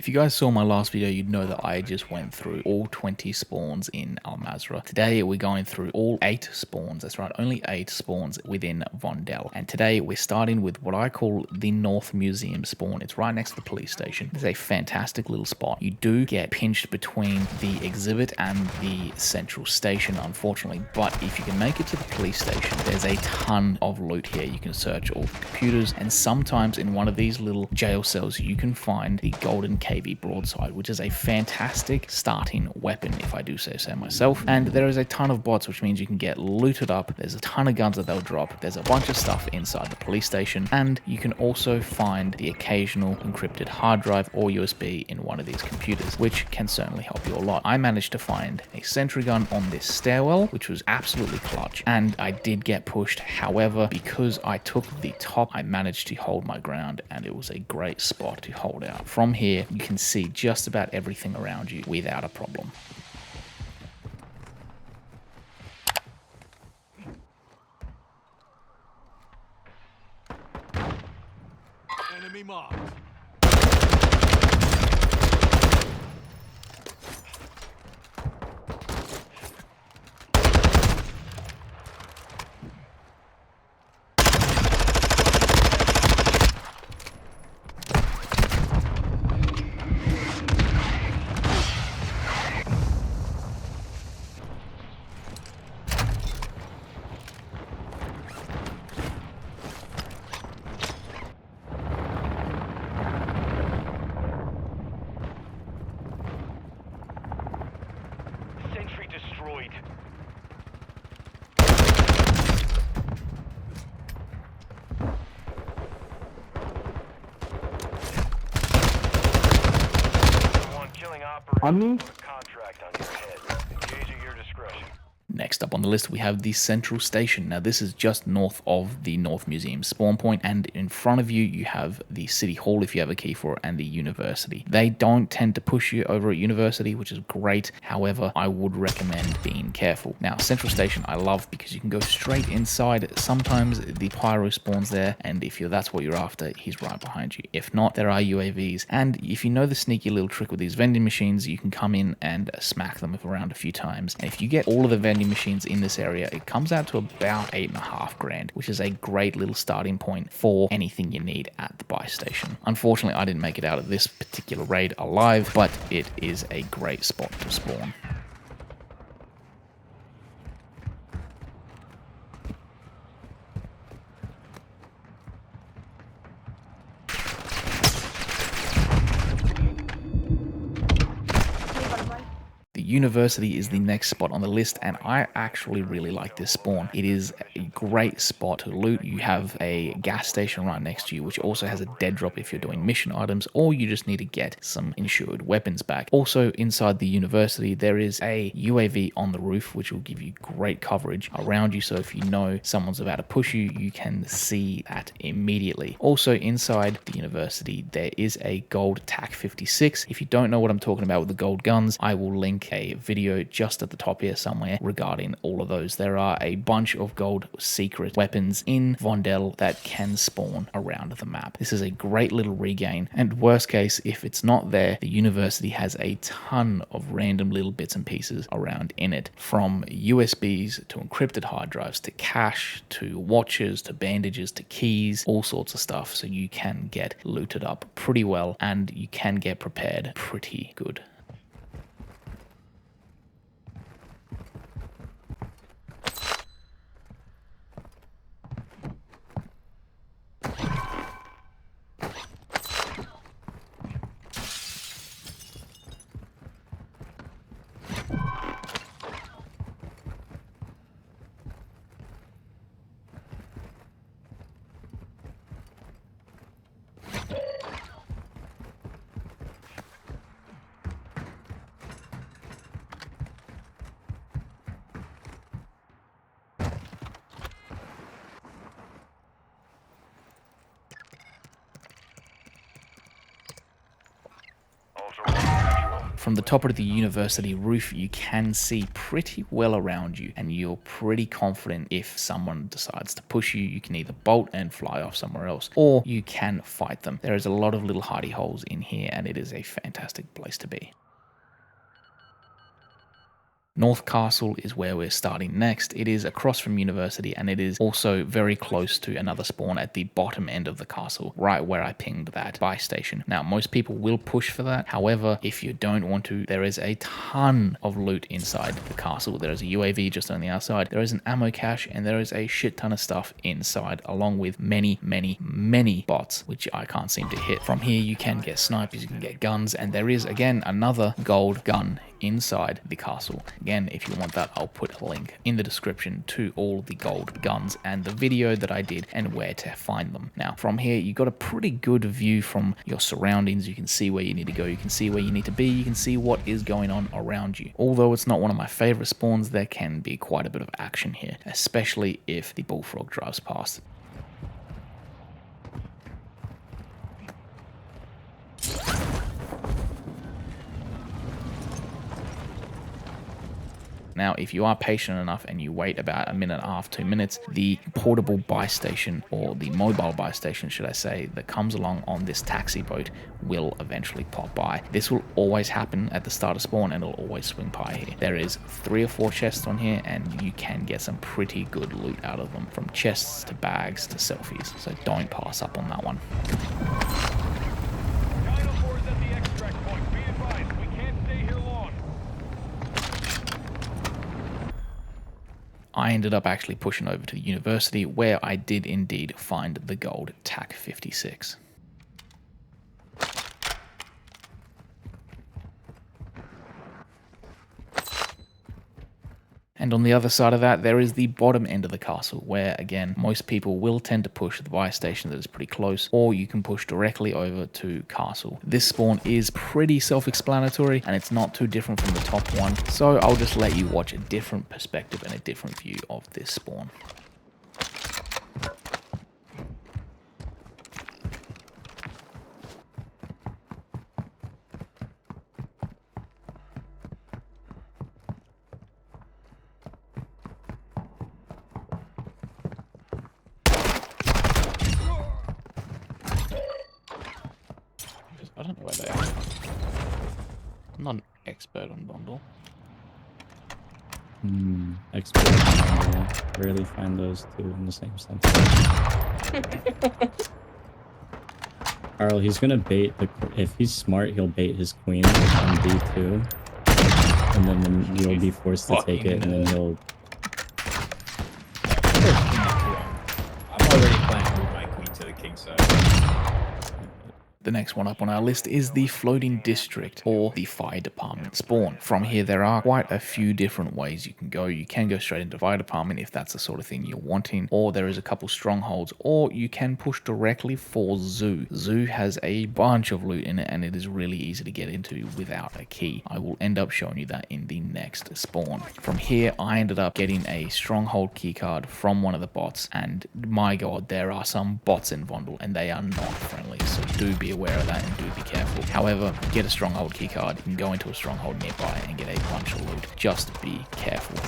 If you guys saw my last video, you'd know that I just went through all 20 spawns in Al Mazrah. Today, we're going through all 8 spawns. That's right, only 8 spawns within Vondel. And today, we're starting with what I call the North Museum spawn. It's right next to the police station. It's a fantastic little spot. You do get pinched between the exhibit and the central station, unfortunately. But if you can make it to the police station, there's a ton of loot here. You can search all the computers, and sometimes in one of these little jail cells, you can find the golden KV broadside, which is a fantastic starting weapon, if I do say so myself. And there is a ton of bots, which means you can get looted up. There's a ton of guns that they'll drop. There's a bunch of stuff inside the police station, and you can also find the occasional encrypted hard drive or USB in one of these computers, which can certainly help you a lot. I managed to find a sentry gun on this stairwell, which was absolutely clutch, and I did get pushed. However, because I took the top, I managed to hold my ground, and it was a great spot to hold out. From here, you can see just about everything around you without a problem. Enemy marked. Sentry destroyed. One killing operator. On me? Contract on your head. Engage at your discretion. Next up on the list, we have the Central Station. Now, this is just north of the North Museum spawn point, and in front of you, you have the City Hall, if you have a key for it, and the University. They don't tend to push you over at University, which is great. However, I would recommend being careful. Now, Central Station I love because you can go straight inside. Sometimes the Pyro spawns there, and if that's what you're after, he's right behind you. If not, there are UAVs, and if you know the sneaky little trick with these vending machines, you can come in and smack them around a few times. And if you get all of the vending machines in this area, it comes out to about 8.5 grand, which is a great little starting point for anything you need at the buy station. Unfortunately, I didn't make it out of this particular raid alive, but it is a great spot to spawn. University is the next spot on the list, and I actually really like this spawn. It is a great spot to loot. You have a gas station right next to you, which also has a dead drop if you're doing mission items, or you just need to get some insured weapons back. Also, inside the University, there is a UAV on the roof, which will give you great coverage around you, so if you know someone's about to push you, you can see that immediately. Also, inside the University, there is a gold TAC 56. If you don't know what I'm talking about with the gold guns, I will link a video just at the top here somewhere regarding all of those. There are a bunch of gold secret weapons in Vondel that can spawn around the map. This is a great little regain, and worst case, if it's not there, the University has a ton of random little bits and pieces around in it, from USBs to encrypted hard drives to cash to watches to bandages to keys, all sorts of stuff, so you can get looted up pretty well and you can get prepared pretty good. Ultra One, From the top of the university roof, you can see pretty well around you, and you're pretty confident if someone decides to push you, you can either bolt and fly off somewhere else, or you can fight them. There is a lot of little hidey holes in here, and it is a fantastic place to be. North Castle is where we're starting next. It is across from University, and it is also very close to another spawn at the bottom end of the castle, right where I pinged that buy station. Now, most people will push for that. However, if you don't want to, there is a ton of loot inside the castle. There is a UAV just on the outside. There is an ammo cache, and there is a shit ton of stuff inside, along with many, many, many bots, which I can't seem to hit. From here, you can get snipers, you can get guns, and there is, again, another gold gun inside the castle. Again, if you want that, I'll put a link in the description to all the gold guns and the video that I did and where to find them. Now, from here, you got a pretty good view from your surroundings. You can see where you need to go, you can see where you need to be, you can see what is going on around you. Although it's not one of my favorite spawns, there can be quite a bit of action here, especially if the bullfrog drives past. Now, if you are patient enough and you wait about a minute and a half, 2 minutes, the portable buy station, or the mobile buy station, should I say, that comes along on this taxi boat will eventually pop by. This will always happen at the start of spawn, and it'll always swing by here. There is 3 or 4 chests on here, and you can get some pretty good loot out of them, from chests to bags to selfies. So don't pass up on that one. I ended up actually pushing over to the university, where I did indeed find the gold TAC 56. And on the other side of that, there is the bottom end of the castle, where, again, most people will tend to push the buy station that is pretty close, or you can push directly over to castle. This spawn is pretty self-explanatory, and it's not too different from the top one, so I'll just let you watch a different perspective and a different view of this spawn. I don't know where they are. I'm not an expert on Vondel. Expert on Vondel. Rarely find those two in the same sentence. Carl, he's gonna bait the... If he's smart, he'll bait his queen on D2. And then you'll be forced to take it, and then he'll... I'm already playing with my queen to the king side. The next one up on our list is the floating district, or the fire department spawn. From here, there are quite a few different ways you can go. You can go straight into fire department if that's the sort of thing you're wanting, or there is a couple strongholds, or you can push directly for Zoo. Zoo has a bunch of loot in it, and it is really easy to get into without a key. I will end up showing you that in the next spawn. From here, I ended up getting a stronghold keycard from one of the bots, and my god, there are some bots in Vondel, and they are not friendly, so do be aware of that and do be careful. However, get a stronghold keycard, you can go into a stronghold nearby and get a bunch of loot. Just be careful.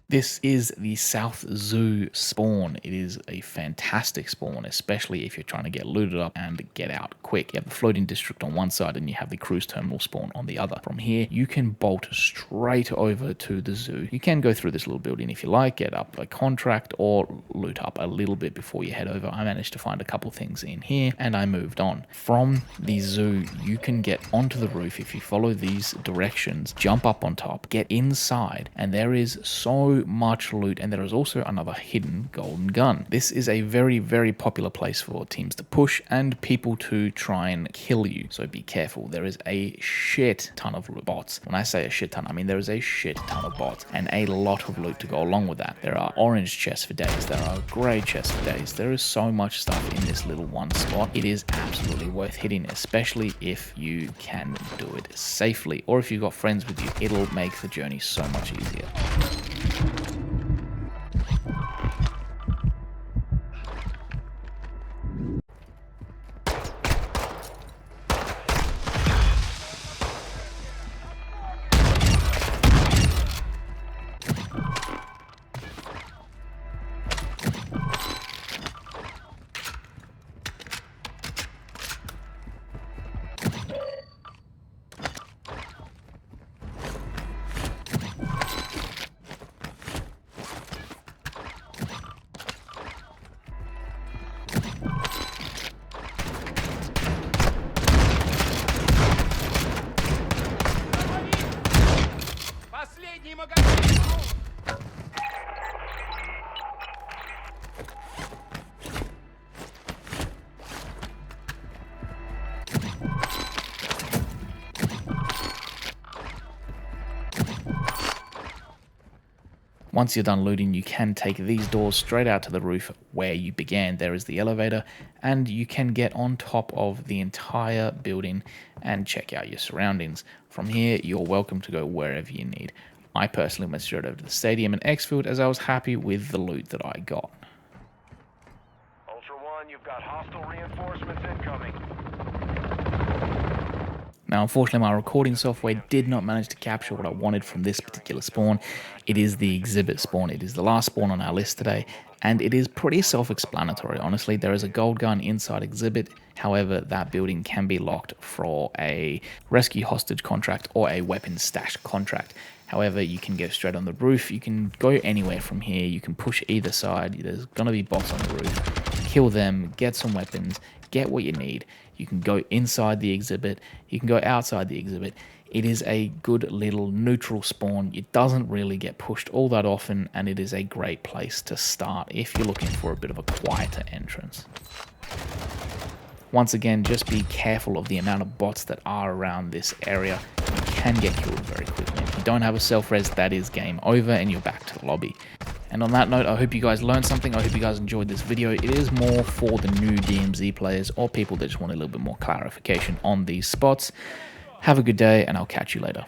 This is the South Zoo spawn. It is a fantastic spawn, especially if you're trying to get looted up and get out quick. You have the floating district on one side and you have the cruise terminal spawn on the other. From here, you can bolt straight over to the zoo. You can go through this little building if you like, get up a contract, or loot up a little bit before you head over. I managed to find a couple things in here and I moved on. From the zoo, you can get onto the roof if you follow these directions, jump up on top, get inside, and there is so so much loot, and there is also another hidden golden gun. This is a very, very popular place for teams to push and people to try and kill you, so be careful. There is a shit ton of bots. When I say a shit ton, I mean there is a shit ton of bots and a lot of loot to go along with that. There are orange chests for days, there are grey chests for days. There is so much stuff in this little one spot. It is absolutely worth hitting, especially if you can do it safely, or if you've got friends with you. It'll make the journey so much easier. Once you're done looting, you can take these doors straight out to the roof where you began. There is the elevator, and you can get on top of the entire building and check out your surroundings. From here, you're welcome to go wherever you need. I personally went straight over to the stadium and Xfield as I was happy with the loot that I got. Ultra One, you've got hostile reinforcements incoming. Now, unfortunately, my recording software did not manage to capture what I wanted from this particular spawn. It is the exhibit spawn. It is the last spawn on our list today, and it is pretty self-explanatory, honestly. There is a gold gun inside exhibit. However, that building can be locked for a rescue hostage contract or a weapon stash contract. However, you can go straight on the roof. You can go anywhere from here. You can push either side. There's going to be bots on the roof. Kill them, get some weapons, get what you need. You can go inside the exhibit. You can go outside the exhibit. It is a good little neutral spawn. It doesn't really get pushed all that often, and it is a great place to start if you're looking for a bit of a quieter entrance. Once again, just be careful of the amount of bots that are around this area. You can get killed very quickly. If you don't have a self-res, that is game over and you're back to the lobby. And on that note, I hope you guys learned something. I hope you guys enjoyed this video. It is more for the new DMZ players or people that just want a little bit more clarification on these spots. Have a good day, and I'll catch you later.